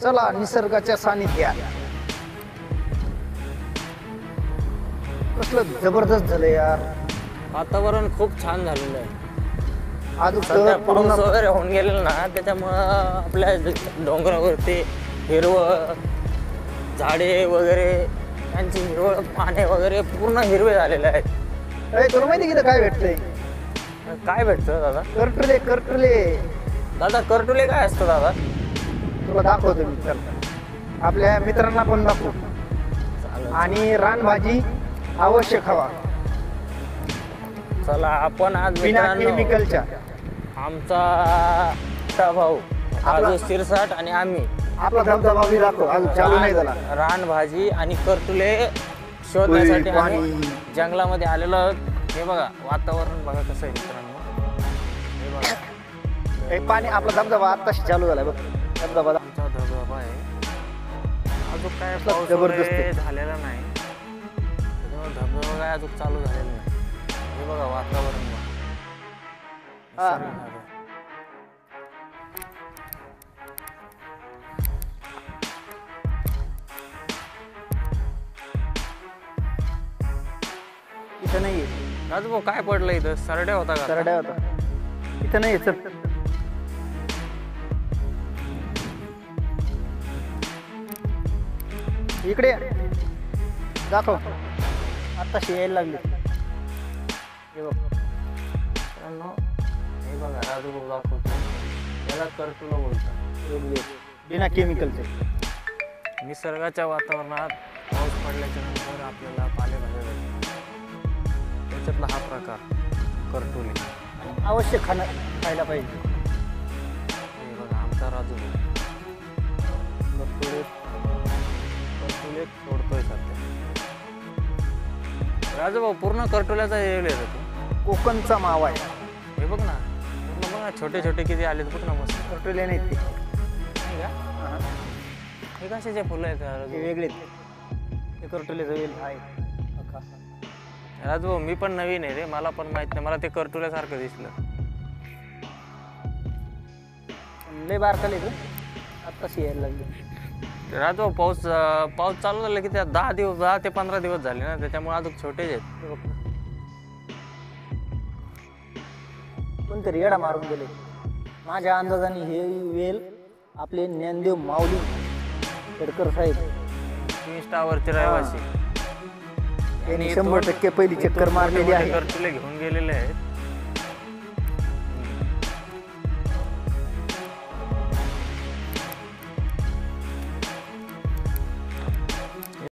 चला निसर्गाच्या सानिध्यात. कसलं जबरदस्त झालं यार. वातावरण खूप छान झालेलं आहे. आज सध्या पूर्ण पाऊस वगैरे होऊन गेलेला ना, त्याच्यामुळं आपल्या डोंगरावरती हिरवं झाडे वगैरे त्यांची हिरवळ पाने वगैरे पूर्ण हिरवे झालेले आहेत. ए, तुला माहिती की काय भेटतंय? काय भेटतं दादा? करटुले करटुले. दादा करटुले काय असतं दादा? तुला दाखवतो मी. चल आपल्या मित्रांना पण दाखवू. आणि रानभाजी आवश्यक हवा चला आपण आज बिना मित्रांनो, केमिकलच्या. आमचा मोठा भाऊ राजू शिरसाट आणि आम्ही आपला धबधबा बी दाखव. अजून चालू नाही झाला. रानभाजी आणि करटुले शोधण्यासाठी पाणी. आम्ही जंगलामध्ये आलेलो आहोत. हे बघा वातावरण बघा कसं आहे मित्रांनो. हे बघा हे पाणी आपला धबधबा आताशी चालू झालाय बघ. धबधबा आमचा धबधबा आहे. अजून काय पाऊस जबरदस्त वगैरे आहे. झालेला नाही, त्याच्यामुळे धबधबा काय अजून चालू झालेला नाही. हे बघा वातावरण बघा. हा. इथं नाहीये. राजू भाऊ काय पडलं इथं? सरड्या होता का? सरड्या होता. इथं नाहीये. चल इकडे या. दाखव. आत्ताशी यायला लागली. हे बघ. मित्रांनो, हे बघा राजू भाऊ दाखवतो. याला करटुला बोलतात. बिना केमिकलचे. निसर्गाच्या वातावरणात पाऊस पडल्याच्या नंतर आपल्याला पालेभाज्या भेटतात. त्याच्यातला हा प्रकार करटुले. आवश्यक खायला पाहिजे. हे बघा आमचा राजू भाऊ करटुले तोडतोय सध्या. राजू भाऊ पूर्ण करटुल्याचा एरिया येतो तू. कोकणचा मावा आहे. हे बघ ना, पूर्ण बघ ना, छोटे छोटे किती आले बघ ना मस्त. करटुले नाहीत ते. नाही का? हे कशाचे फुलं आहेत हे राजू? वेगळेच. हे करटुले जवेल आहे. राजू भाऊ मी पण नवीन आहे रे, मला पण माहित नाही. मला ते करटुल्यासारखं दिसलं. लय बारकाले तू. आत्ताशी यायला लागली. राजू भाऊ पाऊस चालू झाला की त्या 10 ते 15 दिवस झाले ना, त्याच्यामुळे अजून छोटेच आहेत. कोणतरी येडा मारून गेले. माझ्या अंदाजाने हे वेल आपले ज्ञानदेव माऊली खेडकर साहेब इंस्टावरचे रहिवासी यांनी 100% पहिली चक्कर मारलेली आहे. करटुले घेऊन गेलेले आहेत.